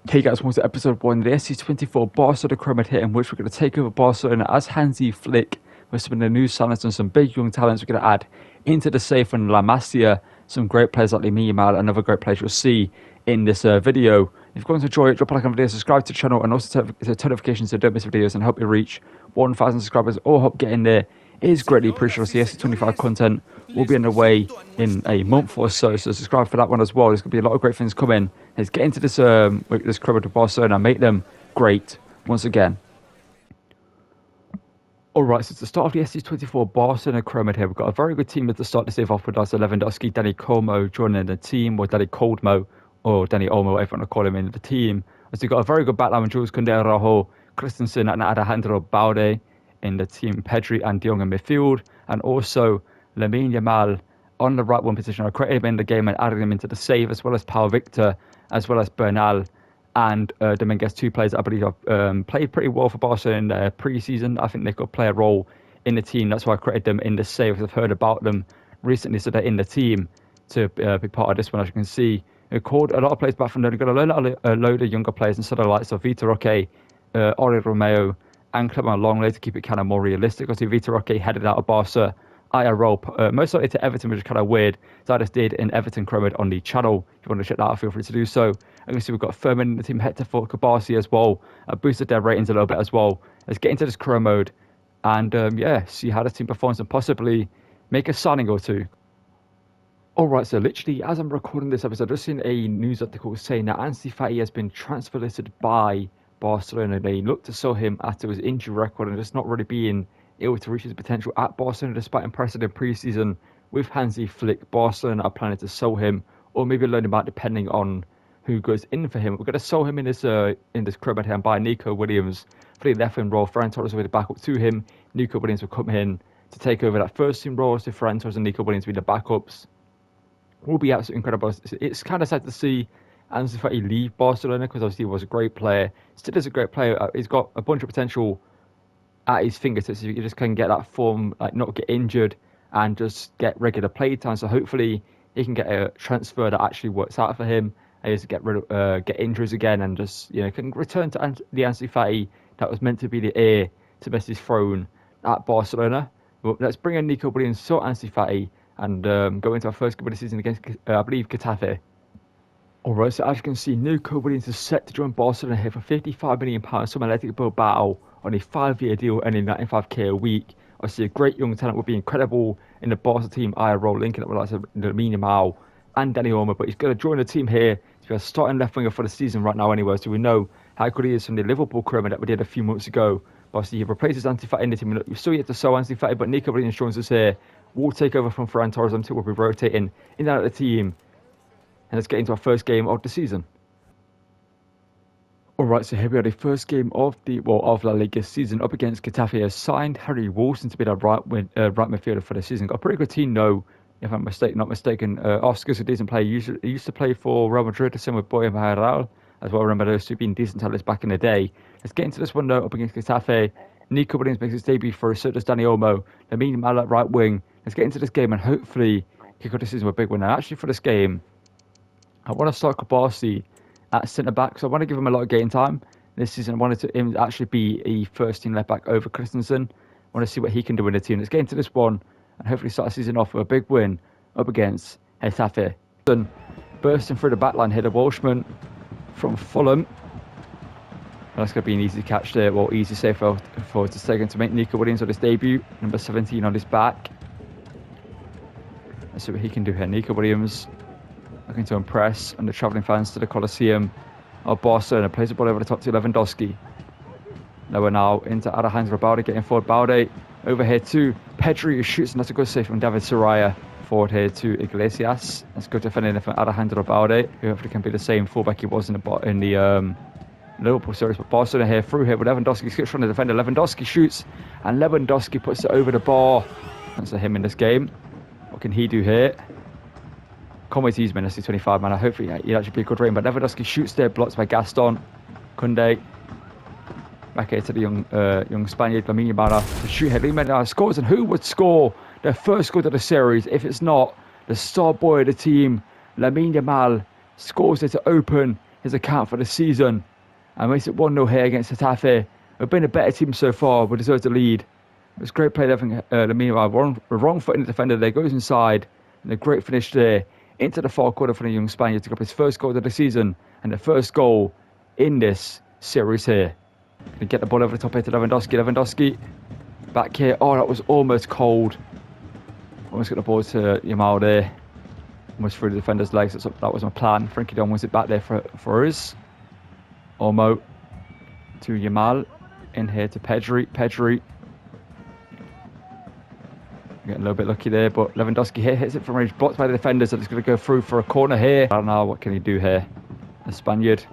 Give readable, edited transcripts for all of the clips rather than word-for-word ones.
Hey guys, welcome to episode 1 of the SC24 Barcelona Career Mode here, in which we're going to take over Barcelona as Hansi Flick with some of the new signings and some big young talents we're going to add into the safe and La Masia. Some great players like Lamine Yamal and other great players you'll see in this video. If you're going to enjoy it, drop a like on the video, subscribe to the channel, and also set notifications so don't miss videos, and help you reach 1,000 subscribers or help get in there. It is greatly appreciated. The SC25 content will be on the way in a month or so, so subscribe for that one as well. There's going to be a lot of great things coming. Let's get into this this Career Mode of Barcelona and make them great once again. Alright, so to start off the SC24 Barcelona Career Mode here, we've got a very good team at the start to save off with us. Lewandowski, Danny Como joining the team, or Danny Coldmo, or Danny Olmo, whatever you want to call him, in the team. So we've got a very good backline with Jules Koundé, Araujo, Christensen and Alejandro Balde in the team, Pedri and De Jong in midfield, and also Lamine Yamal on the right wing position. I created him in the game and added him into the save, as well as Pau Victor, as well as Bernal and Dominguez, two players that I believe have played pretty well for Barcelona in their pre-season. I think they could play a role in the team. That's why I created them in the save, because I've heard about them recently, so they're in the team to be part of this one. As you can see, it called a lot of players back from there. They've got a load of younger players instead of the likes of Vitor Roque, Ori Romeo, and Clement Longley to keep it kind of more realistic. Obviously, Vitor Roque headed out of Barca IRL, most likely to Everton, which is kind of weird. So I just did an Everton Career Mode on the channel. If you want to check that out, feel free to do so. And you see we've got Furman in the team, Hector for Kabasi as well. Boosted their ratings a little bit as well. Let's get into this Career Mode and yeah, see how the team performs and possibly make a signing or two. Alright, so literally as I'm recording this episode, I've just seen a news article saying that Ansu Fati has been transfer listed by Barcelona. They look to sell him after his injury record and just not really being able to reach his potential at Barcelona, despite impressing in pre-season with Hansi Flick. Barcelona are planning to sell him, or maybe loan him out depending on who goes in for him. We're going to sell him in this Career Mode here and buy Nico Williams for the left-wing role. Ferran Torres will be the backup to him. Nico Williams will come in to take over that first team role. So Ferran Torres and Nico Williams will be the backups. Will be absolutely incredible. It's kind of sad to see Ansu Fati leave Barcelona, because obviously he was a great player. Still is a great player. He's got a bunch of potential at his fingertips if you just can get that form, like not get injured and just get regular play time. So hopefully he can get a transfer that actually works out for him, and just get get injuries again, and just can return to the Ansu Fati that was meant to be the heir to Messi's throne at Barcelona. But let's bring in Nico Williams, so Ansu Fati, and go into our first game of the season against, I believe, Getafe. Alright, so as you can see, Nico Williams is set to join Barcelona here for £55 million from Athletic Bilbao on a 5-year deal earning $95k a week. Obviously, a great young talent would be incredible in the Barca team IRL, linking up with like Lamine Yamal and Danny Olmo, but he's going to join the team here to be a starting left winger for the season right now anyway, so we know how good he is from the Liverpool Career Mode that we did a few months ago. But obviously, he replaces Ansu Fati in the team. We're still yet to sell Ansu Fati, but Nico Williams joins us here. We'll take over from Ferran Torres until we'll be rotating in and out of the team. And let's get into our first game of the season. Alright, so here we are, the first game of of La Liga season up against Getafe. Has signed Harry Wilson to be the right midfielder for the season. Got a pretty good team though, if I'm not mistaken. Oscar's a decent player. He used to play for Real Madrid, the same with Boya Mayoral as well. Remember those two being decent talents back in the day. Let's get into this one though, up against Getafe. Nico Williams makes his debut for us, so does Danny Olmo. Lamine Yamal at right wing. Let's get into this game and hopefully kick off the season with a big win. And actually for this game, I want to start Kabasi at centre back, so I want to give him a lot of game time this season. I wanted him to actually be a first team left back over Christensen. I want to see what he can do in the team. Let's get into this one and hopefully start the season off with a big win up against Getafe. Bursting through the back line here, the Welshman from Fulham. That's going to be an easy catch there, well, easy save for Ter Stegen to make Nico Williams on his debut, number 17 on his back. Let's see what he can do here. Nico Williams looking to impress and the travelling fans to the Coliseum of Barcelona. Plays the ball over the top to Lewandowski. Lower now into Alejandro Balde, getting forward. Balde over here to Pedri, who shoots, and that's a good save from David Soraya. Forward here to Iglesias. That's good defending from Alejandro Balde, who hopefully can be the same fullback he was in the Liverpool series. But Barcelona here, through here with Lewandowski, skips from the defender. Lewandowski shoots, and Lewandowski puts it over the bar. That's him in this game. What can he do here? Can't wait to use him in SC25, man. Hopefully he'll actually be a good rating. But Lewandowski shoots there, blocked by Gaston. Koundé. Back here to the young Spaniard, Lamine Yamal, to shoot here. Lamine Yamal scores, and who would score their first goal of the series if it's not the star boy of the team, Lamine Yamal? Scores there to open his account for the season and makes it 1-0 here against Getafe. We've been a better team so far. We deserve to lead. It was great play there from Lamine. Wrong foot in the defender there. Goes inside. And a great finish there into the far corner for the young Spaniard to get his first goal of the season and the first goal in this series here. Gonna get the ball over the top here to Lewandowski. Lewandowski back here. Oh, that was almost cold. Almost got the ball to Yamal there. Almost through the defender's legs. That was my plan. Frankie Don wins it back there for us. Olmo to Yamal. In here to Pedri. Pedri. Getting a little bit lucky there, but Lewandowski here hits it from range. Blocked by the defenders, and it's going to go through for a corner here. I don't know, what can he do here? The Spaniard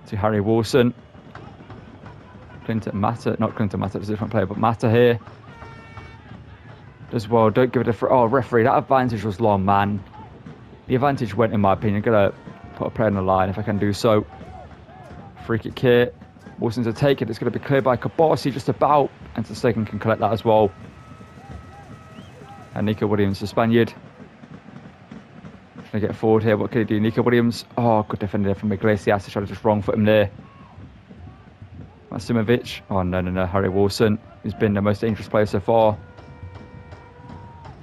to Harry Wilson. Clinton Mata. Not Clinton Mata, it's a different player, but Mata here. As well, don't give it a free. Oh, referee, that advantage was long, man. The advantage went, in my opinion. I'm going to put a player on the line if I can do so. Free kick here. Wilson's to take it. It's going to be cleared by Kabasi just about. And Ter Stegen can collect that as well. And Nico Williams, the Spaniard. Trying to get forward here. What can he do? Nico Williams. Oh, good defender there from Iglesias. Trying to just wrong foot him there. Masimovic. Oh, no. Harry Wilson, who's been the most dangerous player so far.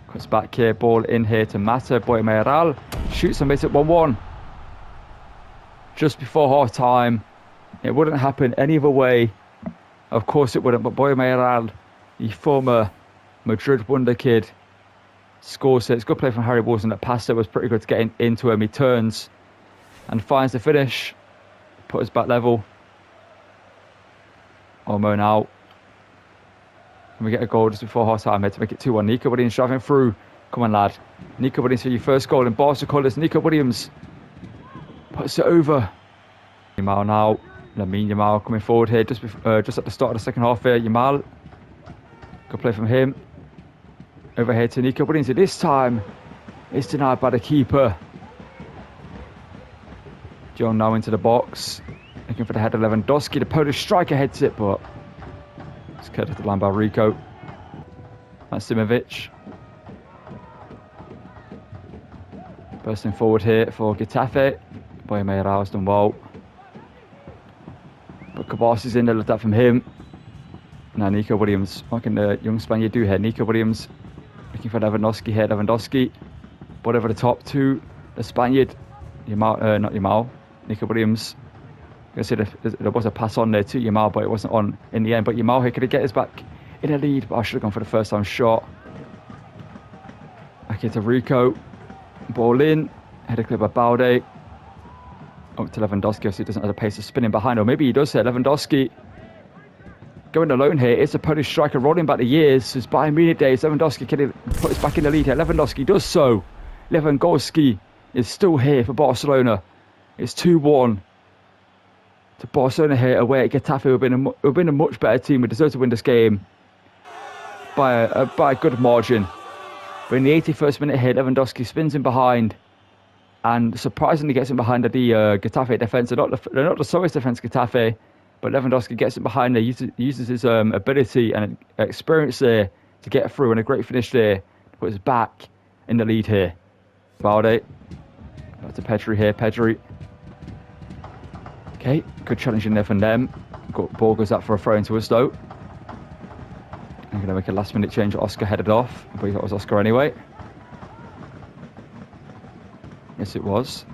Cuts back here. Ball in here to Mata. Boy Mayoral shoots and makes it 1-1. Just before half time. It wouldn't happen any other way. Of course it wouldn't. But Boy Mayoral, the former Madrid wonder kid, scores it. It's good play from Harry Wilson. That pass there was pretty good to get into him. He turns and finds the finish. Put us back level. Olmo now. And we get a goal just before half time here to make it 2-1. Nico Williams driving through. Come on, lad. Nico Williams for your first goal in Barca colours. Nico Williams puts it over. Yamal now. Lamine Yamal coming forward here just at the start of the second half here. Yamal. Good play from him. Over here to Nico Williams. This time it's denied by the keeper. John now into the box. Looking for the head of Lewandowski. The Polish striker heads it, but it's cut off the line by Rico. Masimovic. Bursting forward here for Getafe. Boy Mayoral's done well. But Kabasi's in there, looked at from him. Now Nico Williams. What can the young Spaniard do here? Nico Williams looking for Lewandowski here. Lewandowski. Ball over the top to the Spaniard. Yamal, not Yamal. Nico Williams. I see there was a pass on there to Yamal, but it wasn't on in the end. But Yamal here, could he get us back in a lead? But I should have gone for the first time shot. Back here to Rico. Ball in. Header clear by Balde. Up to Lewandowski, so he doesn't have the pace of spinning behind. Or maybe he does here. Lewandowski going alone here. It's a Polish striker rolling back the years. It's Bayern Munich days. Lewandowski can put us back in the lead here. Lewandowski does so. Lewandowski is still here for Barcelona. It's 2-1 to Barcelona here away at Getafe. We've been a much better team. We deserve to win this game by a good margin. But in the 81st minute here, Lewandowski spins in behind and surprisingly gets him behind the Getafe defence. They're not the slowest defence, Getafe, but Lewandowski gets him behind there, uses his ability and experience there to get through, and a great finish there to put us back in the lead here. Balde. Back to Pedri here. Pedri. Okay, good challenge in there from them. Ball goes out for a throw into us though. I'm going to make a last minute change. Oscar headed off. I believe that was Oscar anyway. Yes, it was.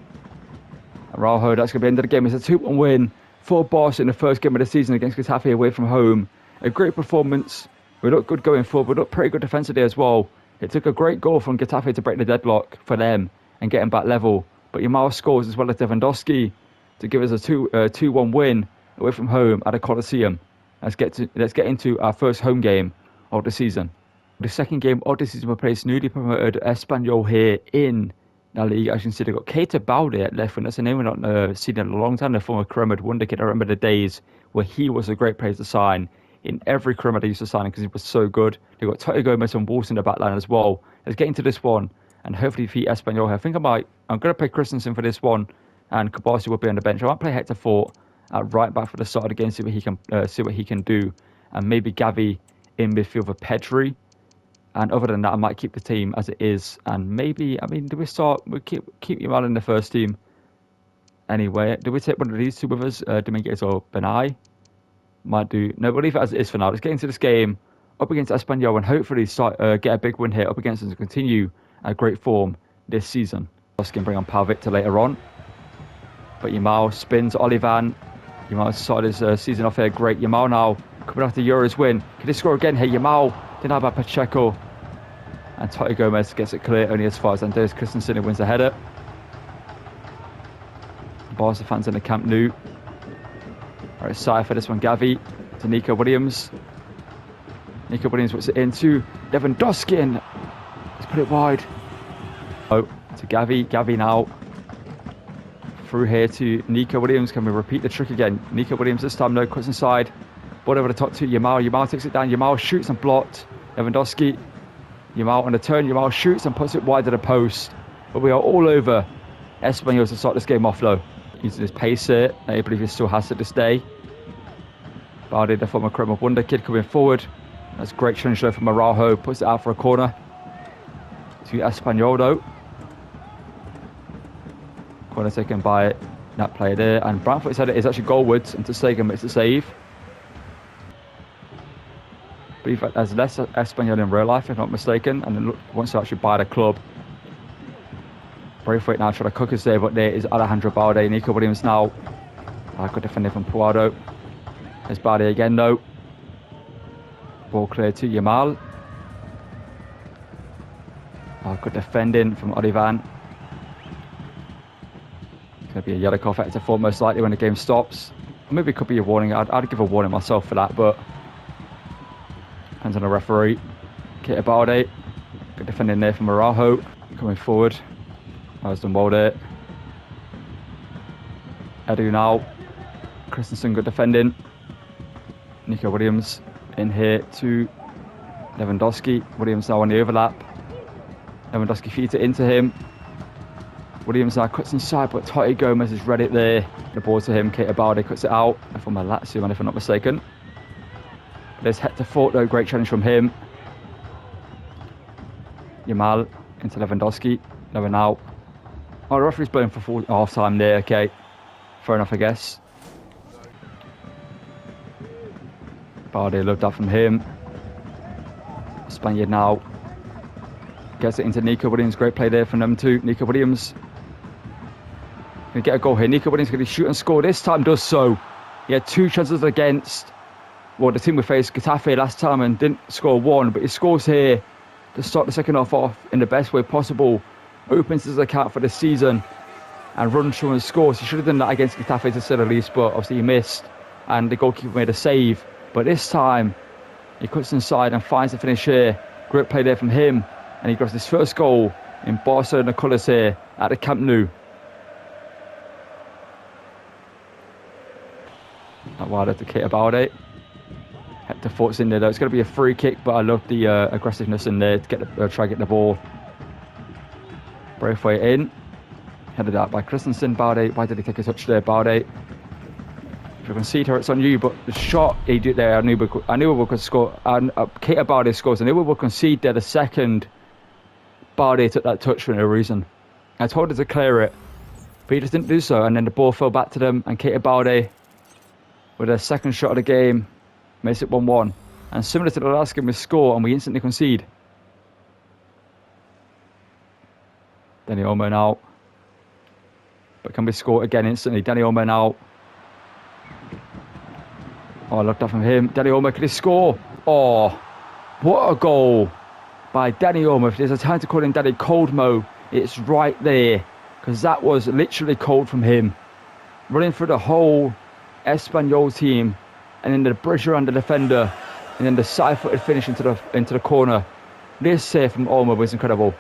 Araujo, that's going to be the end of the game. It's a 2-1 win for Barca in the first game of the season against Getafe away from home. A great performance. We looked good going forward. We looked pretty good defensively as well. It took a great goal from Getafe to break the deadlock for them and get them back level. But Yamal scores as well as Lewandowski to give us a 2-1 win away from home at a Coliseum. Let's get into our first home game of the season. The second game of the season, we placed newly promoted Espanyol here in La Liga. As you can see, they've got Keita Balde at left wing. That's a name we've not seen in a long time. The former Career Mode wonder kid. I remember the days where he was a great player to sign in every Career Mode I used to sign because he was so good. They've got Toto Gomez and Wolves in the back line as well. Let's get into this one and hopefully defeat Espanyol here. I think I'm going to play Christensen for this one, and Kabasi will be on the bench. I might play Hector Fort at right back for the start of the game, see what he can do, and maybe Gavi in midfield for Pedri. And other than that, I might keep the team as it is. And maybe, do we keep Yamal in the first team? anyway. Do we take one of these two with us? Dominguez or Benai? Might do. No, we'll leave it as it is for now. Let's get into this game up against Espanyol and hopefully start get a big win here up against them to continue a great form this season. Can bring on Pau Victor later on. But Yamal spins Olivan. Yamal started his season off here great. Yamal now coming off the Euros win. Can he score again here? Yamal denied by Pacheco. And Totti Gomez gets it clear only as far as Andreas Christensen, who wins the header. Barca fans in the Camp Nou. All right, side for this one, Gavi to Nico Williams. Nico Williams puts it into Lewandowski and let's put it wide. Oh, to Gavi. Gavi now through here to Nico Williams. Can we repeat the trick again? Nico Williams this time, no, cuts inside. Ball over the top to Yamal. Yamal takes it down. Yamal shoots and blocked. Lewandowski. Yamal on the turn. Yamal shoots and puts it wide to the post. But we are all over Espanyol to start this game off though. Using his pace here. I believe he still has it this day. Balde, the former Creme of Wonder kid, coming forward. That's a great challenge though from Araujo. Puts it out for a corner. To Espanyol though. Corner taken by that player there. And Brantford's header is actually goalwards. And Stegen makes the save. I believe there's less Espanyol in real life, if not mistaken. And then wants to actually buy the club. Braithwaite now trying to cook us there, but there is Alejandro Balde. Nico Williams now. Good defender from Puado. There's Balde again though. Ball clear to Yamal. Good defending from Olivan. It's going to be a yellow card for Hector most likely when the game stops. Or maybe it could be a warning. I'd give a warning myself for that, but depends on the referee. Keita Balde. Good defending there from Araujo. Coming forward. There's the Molde. Edu now. Christensen good defending. Nico Williams in here to Lewandowski. Williams now on the overlap. Lewandowski feeds it into him. Williams now cuts inside, but Totti Gomez has read it there. The ball to him. Keita Balde cuts it out. From a Lazio man, if I'm not mistaken. There's Hector Fort though. Great challenge from him. Yamal into Lewandowski. Lower now. Oh, the referee's blowing for full half time there. Okay, fair enough, I guess. Balde loved that from him. Spaniard now gets it into Nico Williams. Great play there from them too. Nico Williams gonna get a goal here. Nico Williams gonna shoot and score. This time does so. He had 2 chances against. Well, the team we faced Getafe last time and didn't score 1, but he scores here to start the second half off in the best way possible. Opens his account for the season and runs through and scores. He should have done that against Getafe to say the least, but obviously he missed and the goalkeeper made a save. But this time he cuts inside and finds the finish here. Great play there from him, and he grabs his first goal in Barcelona colours here at the Camp Nou. That wide to Keita Balde. Hector Fort's in there though. It's going to be a free kick, but I love the aggressiveness in there to get try to get the ball. Braithwaite in, headed out by Christensen. Balde, why did he take a touch there? Balde, if you can see her, it's on you. But the shot he did there, I knew we could score. And Keita Balde scores. I knew we would concede there the second Balde took that touch for no reason. I told him to clear it, but he just didn't do so. And then the ball fell back to them, and Keita Balde, with their second shot of the game, makes it 1-1. And similar to the last game, we score and we instantly concede. Dani Olmo now. But can we score again instantly? Dani Olmo now. Oh, I love that from him. Dani Olmo, can he score? Oh, what a goal by Dani Olmo. If there's a time to call him Dani Coldmo, it's right there. Because that was literally cold from him. Running through the whole Espanyol team. And then the pressure on the defender. And then the side-footed finish into the corner. This save from Olmo was incredible.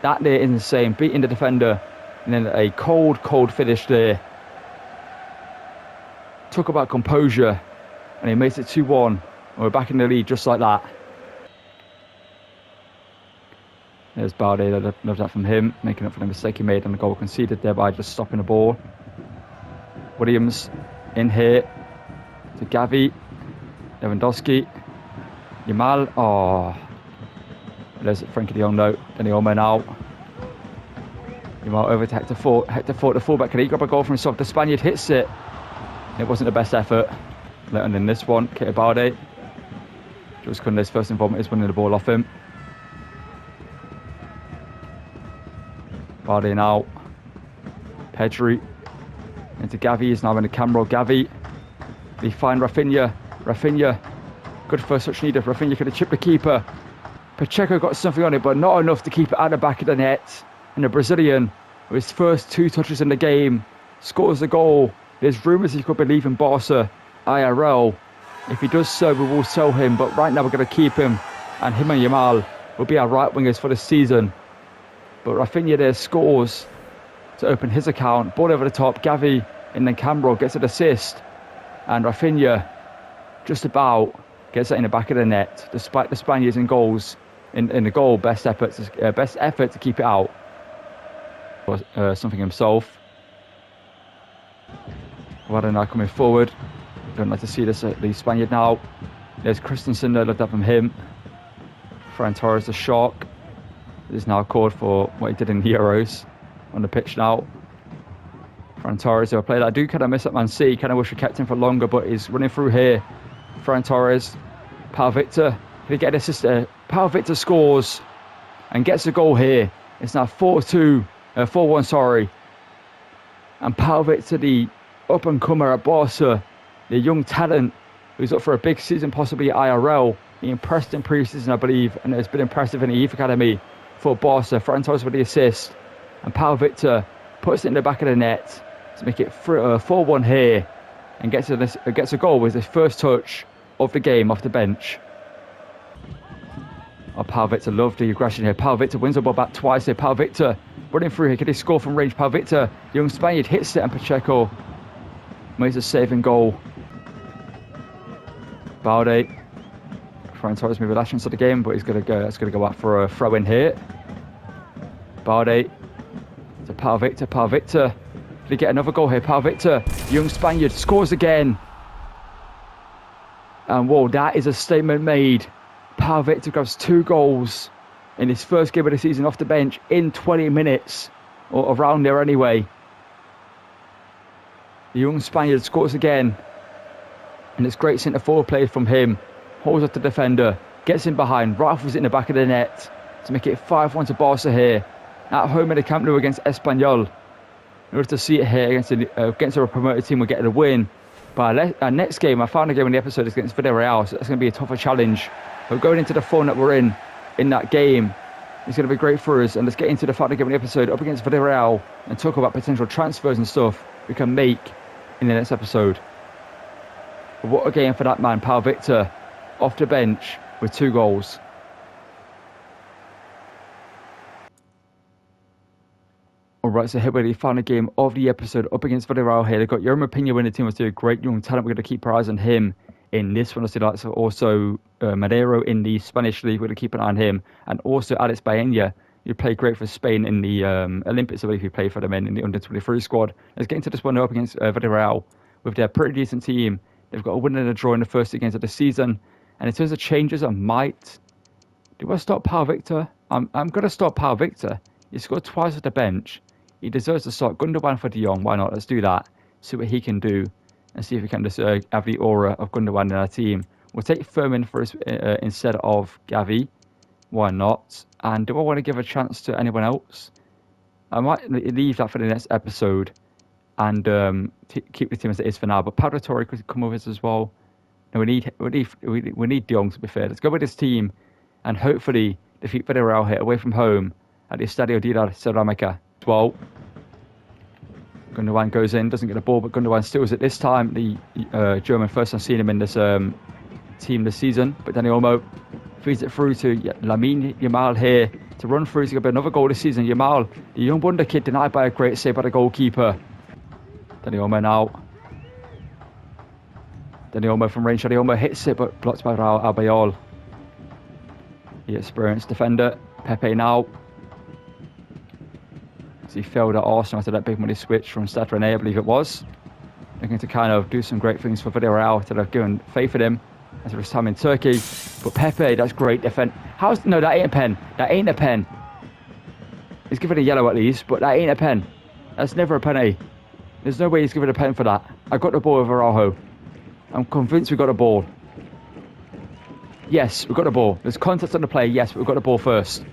That there is insane, beating the defender, and then a cold finish there. Talk about composure, and he makes it 2-1, and we're back in the lead just like that. There's Balde, I love that from him, making up for the mistake he made and the goal conceded there by just stopping the ball. Williams in here to Gavi, Lewandowski, Yamal, oh. There's Frankie de Jong, no. Dani Olmo now. Yamal over to Hector Fort. Hector Fort, the fullback. Can he grab a goal from himself? The Spaniard hits it. It wasn't the best effort. Letting in this one. Keita Balde. Jules Koundé's first involvement is winning the ball off him. Balde now. Pedri. Into Gavi. He's now in the camera. Gavi. They find Rafinha. Rafinha. Good first touch needed. Rafinha could have chipped the keeper. Pacheco got something on it, but not enough to keep it at the back of the net. And the Brazilian, with his first 2 touches in the game, scores a goal. There's rumours he could be leaving Barca IRL. If he does so, we will sell him. But right now we're going to keep him. And him and Yamal will be our right wingers for the season. But Rafinha there scores to open his account. Ball over the top. Gavi and then Cambro gets an assist. And Rafinha just about gets it in the back of the net. Despite the Spaniards in goals. In the goal, best effort to keep it out. Something himself. Wada now coming forward. Don't like to see this the Spaniard now. There's Christensen there, looked up from him. Ferran Torres, the shark, is now called for what he did in the Euros on the pitch now. Ferran Torres, a player that I do kind of miss at Man City. Kind of wish we kept him for longer, but he's running through here. Ferran Torres, Pau Victor. Can he get an assist there? Pau Victor scores and gets a goal here. It's now 4-1, sorry. And Pau Victor, the up-and-comer at Barca, the young talent who's up for a big season, possibly at IRL. He impressed in pre-season, I believe, and has been impressive in the youth academy for Barca. Ferran Torres with the assist. And Pau Victor puts it in the back of the net to make it 4-1 here and gets a goal with his first touch of the game off the bench. Oh, Pau Victor, loved the aggression here. Pau Victor wins the ball back twice here. Pau Victor running through here. Can he score from range? Pau Victor, young Spaniard, hits it and Pacheco makes a saving goal. Balde. Ferran Torres maybe lashing to the game, but he's going to go out for a throw in here. Balde to Pau Victor. Pau Victor. Did he get another goal here? Pau Victor, young Spaniard, scores again. And whoa, that is a statement made. Pau Victor grabs 2 goals in his first game of the season off the bench in 20 minutes, or around there anyway. The young Spaniard scores again, and it's great centre forward play from him. Holds up the defender, gets in behind, rifles it in the back of the net to make it 5-1 to Barca here at home in the Camp Nou against Espanyol. In order to see it here against a promoted team, we'll get a win. But our next game, our final game in the episode, is against Villarreal, so that's going to be a tougher challenge. But going into the form that we're in that game, it's going to be great for us. And let's get into the final game of the episode up against Villarreal and talk about potential transfers and stuff we can make in the next episode. But what a game for that man, Pau Victor, off the bench with 2 goals. Alright, so here we're the final game of the episode up against Villarreal here. They've got Jerome Pena winning the team with 2 great young talent. We're going to keep our eyes on him in this one. So also Madero in the Spanish league. We're going to keep an eye on him. And also Alex Baena, who played great for Spain in the Olympics, I believe he played for them in the under-23 squad. Let's get into this one up against Villarreal with their pretty decent team. They've got a win and a draw in the first 2 games of the season. And in terms of changes, I might... Do I start Pau Victor? I'm going to start Pau Victor. He scored twice at the bench. He deserves to start. Gundogan for De Jong. Why not? Let's do that. See what he can do. And see if we can just have the aura of Gundogan in our team. We'll take Furman for us instead of Gavi. Why not? And do I want to give a chance to anyone else? I might leave that for the next episode. And keep the team as it is for now. But Pablo Torre could come with us as well. No, we need De Jong, to be fair. Let's go with this team. And hopefully defeat Villarreal here away from home at the Estadio de la Ceramica. Well, Gundogan goes in, doesn't get the ball, but Gundogan steals it this time. The German, first I've seen him in this team this season. But Dani Olmo feeds it through to Lamine Yamal here to run through to get another goal this season. Yamal, the young wonder kid, denied by a great save by the goalkeeper. Dani Olmo now. Dani Olmo from range. Dani Olmo hits it, but blocked by Raul Albiol. The experienced defender. Pepe now. He failed at Arsenal after that big money switch from Stade Rennais, I believe it was. Looking to kind of do some great things for Villarreal that have given faith in him as of his time in Turkey. But Pepe, that's great defense. No, that ain't a pen. That ain't a pen. He's given a yellow at least, but that ain't a pen. That's never a penalty. There's no way he's given a pen for that. I got the ball with Araujo. I'm convinced we got the ball. Yes, we got the ball. There's contact on the play, yes, but we got the ball first.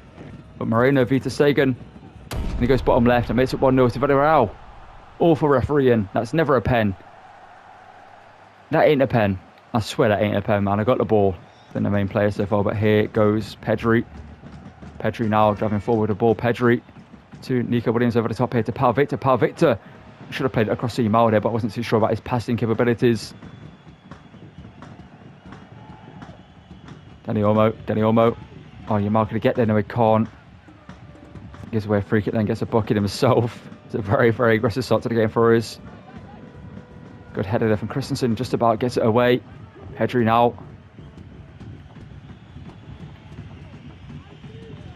But Moreno v to Sagan. And he goes bottom left and makes it 1-0 to Villarreal. Awful refereeing. That's never a pen. That ain't a pen. I swear that ain't a pen, man. I got the ball. Been the main player so far, but here goes Pedri. Pedri now driving forward the ball. Pedri to Nico Williams over the top here to Pau Victor. Pau Victor should have played it across the Yamal there, but I wasn't too sure about his passing capabilities. Dani Olmo. Oh, Yamal could get there. No, he can't. Gives away a free kick, then gets a bucket himself. It's a very, very aggressive start to the game for us. Good header there from Christensen. Just about gets it away. Pedri now.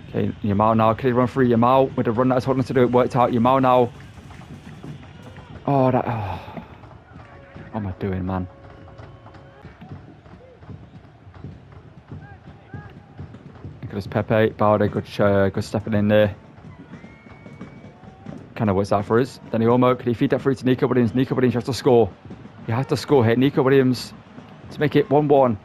Okay, Yamal now. Could he run through Yamal with the run that I told him to do? It worked out. Yamal now. Oh, that. Oh. What am I doing, man? Nicolas Pepe. Balde, good stepping in there. Kind of works out for us. Dani Olmo, could he feed that through to Nico Williams? Nico Williams has to score. You have to score here. Nico Williams to make it 1-1.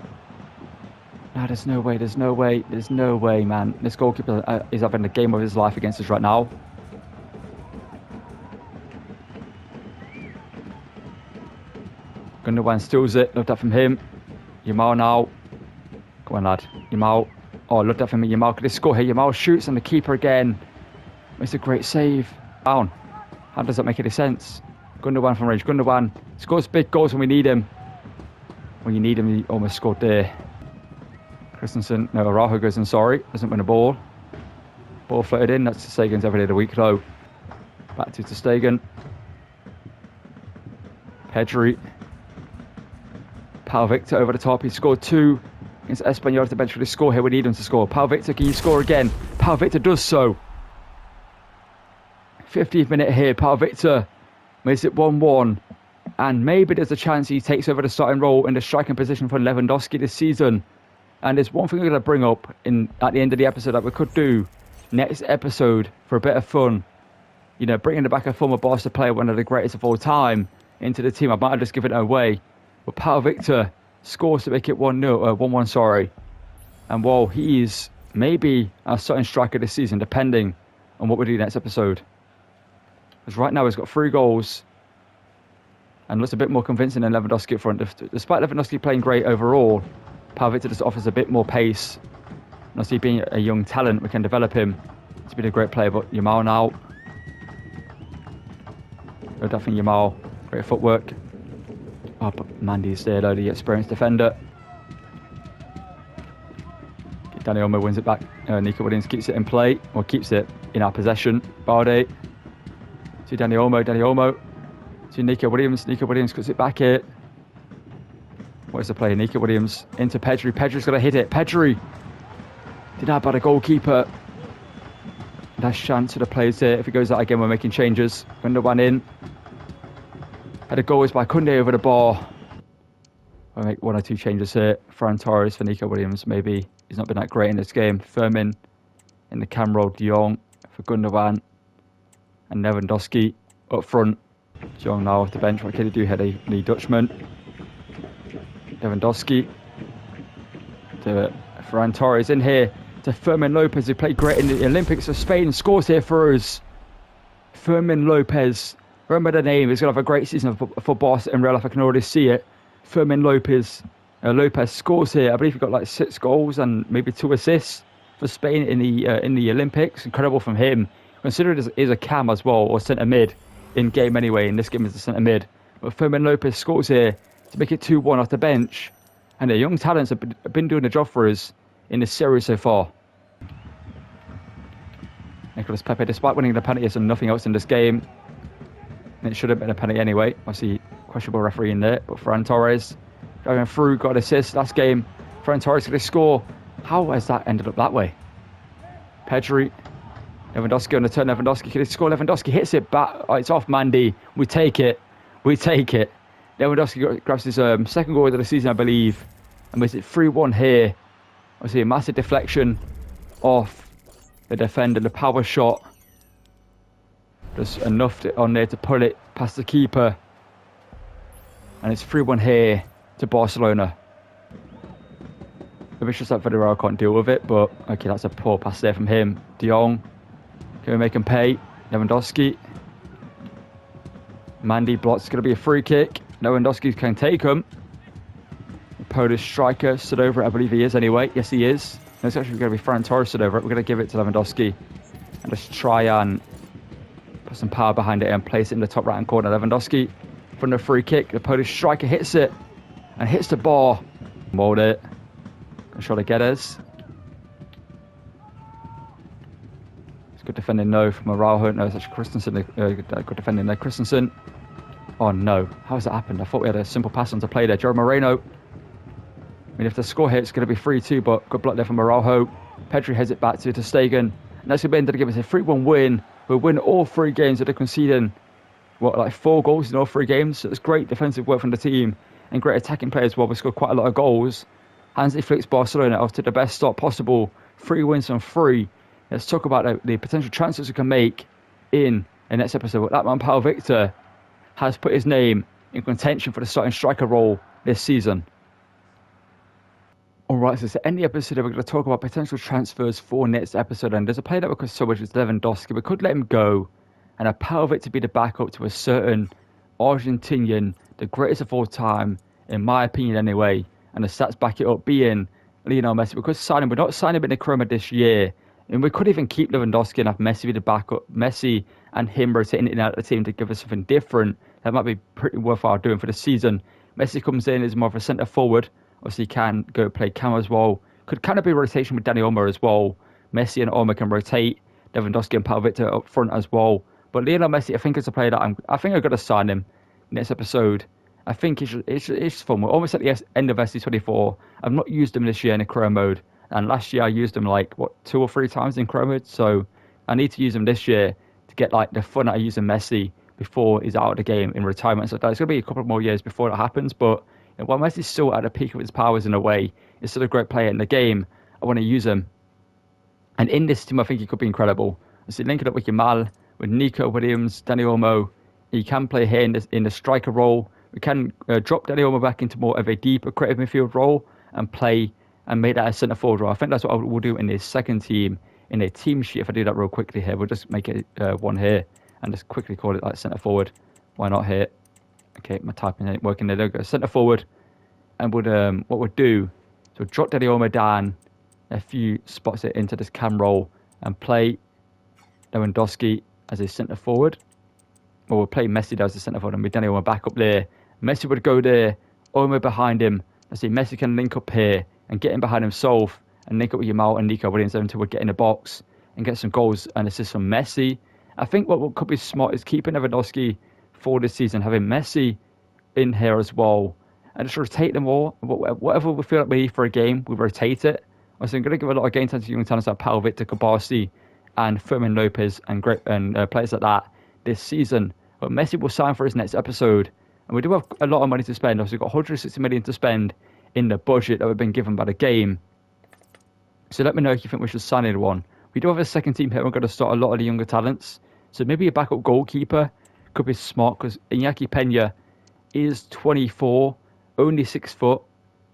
No, there's no way, man. This goalkeeper is having the game of his life against us right now. Gundogan steals it. Looked at from him. Yamal now. Go on, lad. Yamal. Oh, looked at from Yamal. Could he score here? Yamal shoots and the keeper again. Makes a great save. Down. How does that make any sense? Gundogan from range. Gundogan scores big goals when we need him. When you need him, he almost scored there. Christensen. No, Araujo goes in, sorry. Doesn't win a ball. Ball floated in. That's Sagan's every day of the week, though. Back to Stegen. Pedri. Pau Victor over the top. He scored 2 against Espanyol at the bench. Will he score here? We need him to score. Pau Victor, can you score again? Pau Victor does so. 50th minute here. Pau Victor makes it 1-1. And maybe there's a chance he takes over the starting role in the striking position for Lewandowski this season. And there's one thing I'm going to bring up at the end of the episode that we could do next episode for a bit of fun. You know, bringing back a former Barca player, one of the greatest of all time, into the team. I might have just given it away. But Pau Victor scores to make it 1-1, sorry. And while he is maybe our starting striker this season, depending on what we do next episode. Because right now he's got 3 goals and looks a bit more convincing than Lewandowski up front. Despite Lewandowski playing great overall, Pau Victor just offers a bit more pace. And obviously being a young talent, we can develop him to be a great player. But Yamal now. I think Yamal, great footwork. Oh, but Mandy's there though, the experienced defender. Dani Olmo wins it back. Nico Williams keeps it in play, or keeps it in our possession. Balde to Dani Olmo to Nico Williams. Nico Williams cuts it back here. What is the play? Nico Williams into Pedri. Pedri's got to hit it. Pedri denied by the goalkeeper. Last chance for the players here. If he goes out again, we're making changes. Gundogan in. Had a goal is by Kunde over the bar. I'll make 1 or 2 changes here. Ferran Torres for Nico Williams. Maybe he's not been that great in this game. Firmin in the cam role. De Jong for Gundogan. And Lewandowski up front. De Jong now off the bench. What can he do here? The Dutchman. Lewandowski to Ferran Torres in here to Fermin Lopez, who played great in the Olympics of Spain, scores here for us. Fermin Lopez, remember the name, he's going to have a great season for Barca in real life, I can already see it. Fermin Lopez scores here. I believe he got like 6 goals and maybe 2 assists for Spain in the Olympics. Incredible from him, considering he's a cam as well, or centre mid in game anyway. In this game is the centre mid, but Fermin Lopez scores here to make it 2-1 off the bench. And the young talents have been doing the job for us in this series so far. Nicolas Pepe, despite winning the penalty, has done nothing else in this game. And it should have been a penalty anyway. Obviously, questionable referee in there. But Ferran Torres going through, got an assist last game. Ferran Torres going to score. How has that ended up that way? Pedri. Lewandowski on the turn. Lewandowski can he score? Lewandowski hits it back. Oh, it's off Mandy. We take it. Lewandowski grabs his second goal of the season, I believe, and makes it 3-1 here. Obviously, a massive deflection off the defender, the power shot Just enough on there to pull it past the keeper. And it's 3-1 here to Barcelona. Maybe it's just that Federer can't deal with it, but okay, that's a poor pass there from him. De Jong. Can we make him pay? Lewandowski. Mandy blocks. It's going to be a free kick. Lewandowski can take him. The Polish striker stood over it. I believe he is anyway. Yes, he is. No, it's actually going to be Ferran Torres stood over it. We're going to give it to Lewandowski. And just try and put some power behind it and place it in the top right-hand corner. Lewandowski from the free kick. The Polish striker hits it. And hits the bar. Mold it. I'm sure they get us. It's good defending, no, from Araujo. No, it's actually Christensen. Good defending there. Christensen. Oh, no. How has that happened? I thought we had a simple pass on to play there. Joe Moreno. I mean, if the score hits, it's going to be 3-2, but good block there from Araujo. Pedri heads it back to Stegen. And that's going to give us a 3-1 win. We'll win all 3 games of the conceding, like 4 goals in all 3 games. So it's great defensive work from the team and great attacking play as well. We scored quite a lot of goals. Hansi Flick's Barcelona off to the best start possible. 3 wins from 3. Let's talk about the potential transfers we can make in the next episode. That man, Pau Victor, has put his name in contention for the starting striker role this season. Alright, so to end the episode, we're going to talk about potential transfers for next episode. And there's a player that we could so much as Lewandowski. We could let him go and allow Victor to be the backup to a certain Argentinian, the greatest of all time, in my opinion anyway. And the stats back it up, being Lionel Messi. We could sign him. We're not signing him in the Chroma this year. And we could even keep Lewandowski and have Messi be the backup. Messi and him rotating in and out of the team to give us something different. That might be pretty worthwhile doing for the season. Messi comes in as more of a centre forward. Obviously, he can go play cam as well. Could kind of be a rotation with Dani Olmo as well. Messi and Olmo can rotate. Lewandowski and Pau Victor up front as well. But Lionel Messi, I think, is a player that I'm going to sign him next episode. I think it's fun. We're almost at the end of SC24. I've not used him this year in a career mode. And last year I used him 2 or 3 times in career mode. So I need to use him this year to get the fun out of using Messi before he's out of the game in retirement. So it's going to be a couple more years before that happens. But while Messi's still at the peak of his powers in a way, he's still a great player in the game. I want to use him. And in this team, I think he could be incredible. I see linking up with Yamal, with Nico Williams, Dani Olmo. He can play here in the striker role. We can drop Dani Olmo back into more of a deeper creative midfield role and play and make that a centre forward role. I think that's what we'll do in this second team, in a team sheet. If I do that real quickly here, we'll just make it one here and just quickly call it centre forward. Why not here? Okay, my typing ain't working there. There we go. Centre forward. And what we'll do is we'll drop Dani Olmo down a few spots into this cam role and play Lewandowski as a centre forward. Or we'll play Messi as a centre forward and with Dani Olmo back up there. Messi would go there, Olmo behind him. I see Messi can link up here and get in behind himself and link up with Yamal and Nico Williams until we get in the box and get some goals and assists from Messi. I think what could be smart is keeping Lewandowski for this season, having Messi in here as well, and just rotate them all. Whatever we feel like we need for a game, we rotate it. So I'm going to give a lot of game time to young talents like Pau Victor, Kabasi, and Fermin Lopez and players like that this season. But Messi will sign for his next episode. And we do have a lot of money to spend. Obviously, we've got 160 million to spend in the budget that we've been given by the game. So let me know if you think we should sign anyone. We do have a second team here. We're going to start a lot of the younger talents. So maybe a backup goalkeeper could be smart because Iñaki Peña is 24, only 6 foot,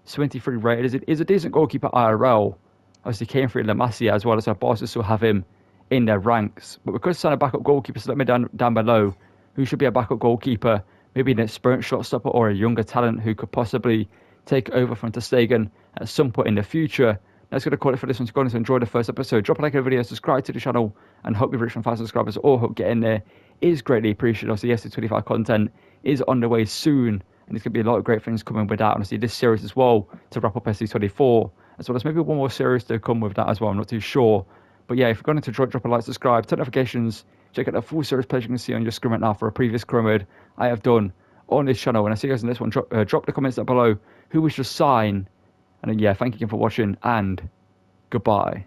73 rated. Is a decent goalkeeper IRL. Obviously came through La Masia as well, as our bosses still have him in their ranks. But we could sign a backup goalkeeper. So let me down below who should be a backup goalkeeper. Maybe an experienced shot-stopper or a younger talent who could possibly take over from ter Stegen at some point in the future. That's going to call it for this one. So go on to enjoy the first episode. Drop a like on the video, subscribe to the channel, and hope you've reached 5 subscribers or hope getting there is greatly appreciated. Obviously, yes, the 25 content is on the way soon, and there's going to be a lot of great things coming with that. Honestly, this series as well to wrap up SC24, as well as maybe one more series to come with that as well. I'm not too sure. But yeah, if you're going to drop a like, subscribe, turn notifications, check out the full series page you can see on your screen right now for a previous career mode I have done on this channel. And I see you guys in this one. Drop the comments down below who we should sign. And yeah, thank you again for watching and goodbye.